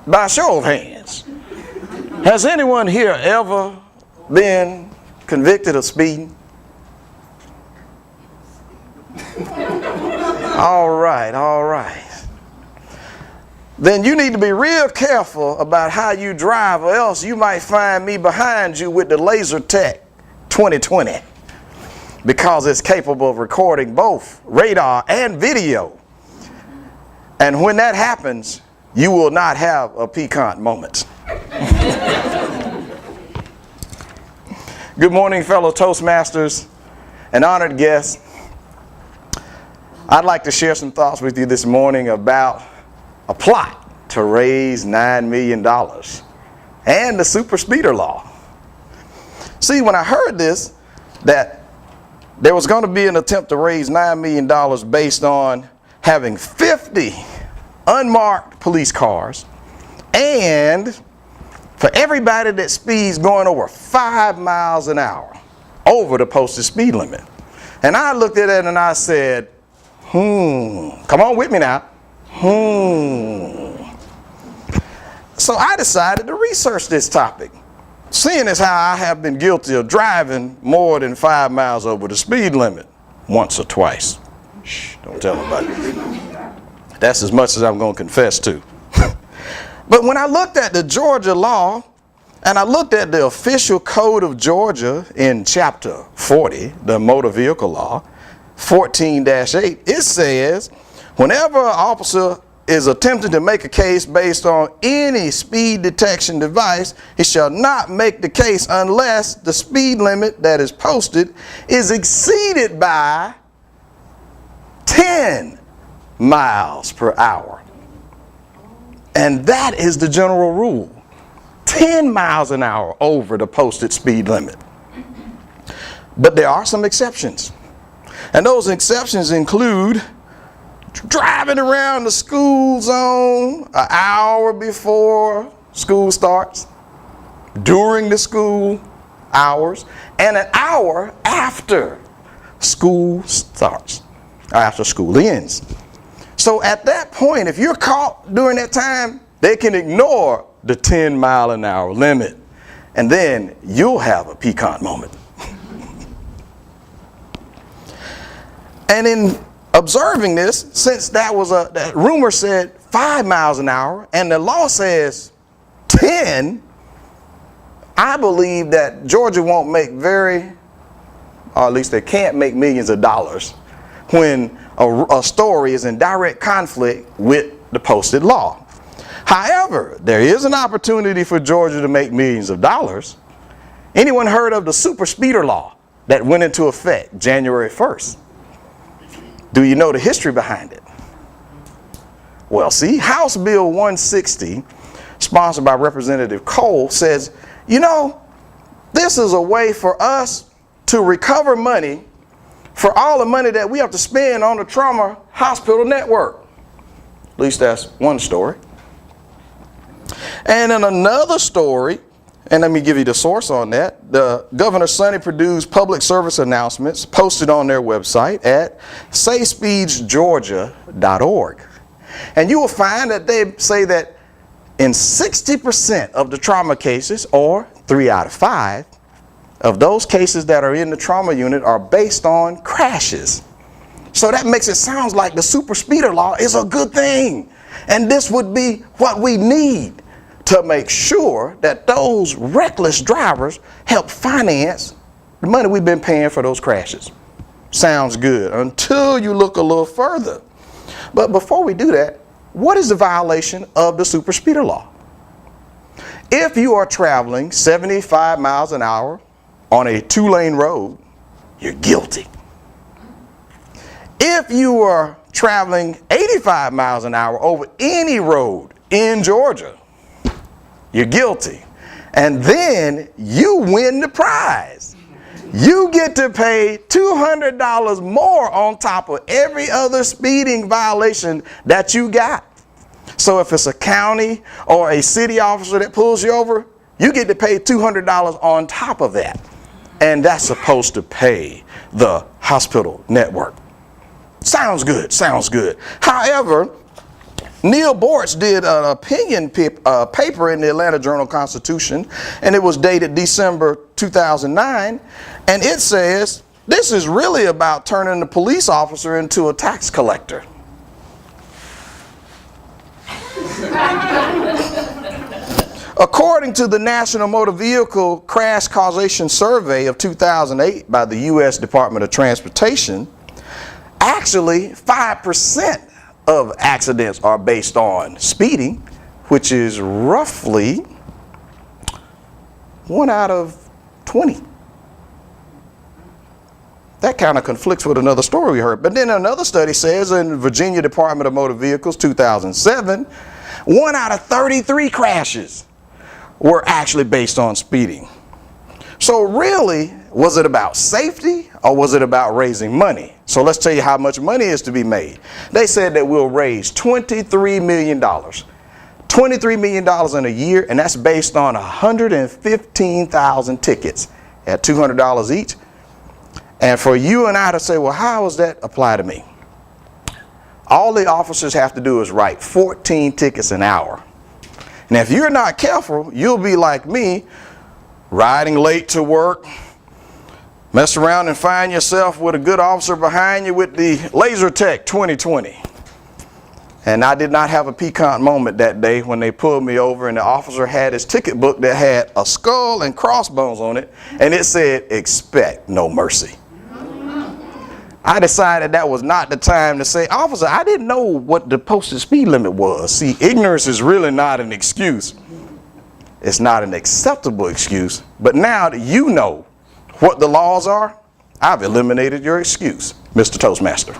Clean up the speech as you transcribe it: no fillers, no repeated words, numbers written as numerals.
By show of hands, has anyone here ever been convicted of speeding? All right. Then you need to be real careful about how you drive, or else you might find me behind you with the Laser Tech 2020, because it's capable of recording both radar and video. And when that happens, you will not have a piquant moment. Good morning, fellow Toastmasters and honored guests. I'd like to share some thoughts with you this morning about a plot to raise $9 million and the super speeder law. See, when I heard this, that there was going to be an attempt to raise $9 million based on having 50 unmarked police cars, and for everybody that speeds going over 5 miles an hour over the posted speed limit. And I looked at it and I said, come on with me now. So I decided to research this topic, seeing as how I have been guilty of driving more than 5 miles over the speed limit once or twice. Shh, don't tell nobody. That's as much as I'm going to confess to. But when I looked at the Georgia law, and I looked at the official code of Georgia in chapter 40, the motor vehicle law, 14-8, it says, whenever an officer is attempting to make a case based on any speed detection device, he shall not make the case unless the speed limit that is posted is exceeded by 10 miles per hour. And that is the general rule. 10 miles an hour over the posted speed limit. But there are some exceptions. And those exceptions include driving around the school zone an hour before school starts, during the school hours, and an hour after school starts, or after school ends. So at that point, if you're caught during that time, they can ignore the 10 mile an hour limit, and then you'll have a piquant moment. And in observing this, since that rumor said 5 miles an hour and the law says 10, I believe that Georgia won't make or at least they can't make millions of dollars when a story is in direct conflict with the posted law. However, there is an opportunity for Georgia to make millions of dollars. Anyone heard of the super speeder law that went into effect January 1st? Do you know the history behind it? Well, see, House Bill 160, sponsored by Representative Cole, says, this is a way for us to recover money for all the money that we have to spend on the trauma hospital network. At least that's one story. And in another story, and let me give you the source on that, the Governor Sonny Perdue's public service announcements posted on their website at sayspeedsgeorgia.org. And you will find that they say that in 60% of the trauma cases, or 3 out of 5, of those cases that are in the trauma unit are based on crashes. So that makes it sound like the super speeder law is a good thing. And this would be what we need to make sure that those reckless drivers help finance the money we've been paying for those crashes. Sounds good until you look a little further. But before we do that, what is the violation of the super speeder law? If you are traveling 75 miles an hour on a 2-lane road, you're guilty. If you are traveling 85 miles an hour over any road in Georgia, you're guilty. And then you win the prize. You get to pay $200 more on top of every other speeding violation that you got. So if it's a county or a city officer that pulls you over, you get to pay $200 on top of that. And that's supposed to pay the hospital network. Sounds good, sounds good. However, Neil Bortz did an opinion paper in the Atlanta Journal-Constitution, and it was dated December 2009, and it says, this is really about turning the police officer into a tax collector. According to the National Motor Vehicle Crash Causation Survey of 2008 by the U.S. Department of Transportation, actually 5% of accidents are based on speeding, which is roughly 1 out of 20. That kind of conflicts with another story we heard. But then another study says in Virginia Department of Motor Vehicles 2007, 1 out of 33 crashes were actually based on speeding. So really, was it about safety or was it about raising money? So let's tell you how much money is to be made. They said that we'll raise $23 million. $23 million in a year, and that's based on 115,000 tickets at $200 each. And for you and I to say, well, how does that apply to me? All the officers have to do is write 14 tickets an hour. And if you're not careful, you'll be like me, riding late to work, mess around and find yourself with a good officer behind you with the Laser Tech 2020. And I did not have a piquant moment that day when they pulled me over and the officer had his ticket book that had a skull and crossbones on it, and it said, expect no mercy. I decided that was not the time to say, officer, I didn't know what the posted speed limit was. See, ignorance is really not an excuse. It's not an acceptable excuse. But now that you know what the laws are, I've eliminated your excuse, Mr. Toastmaster.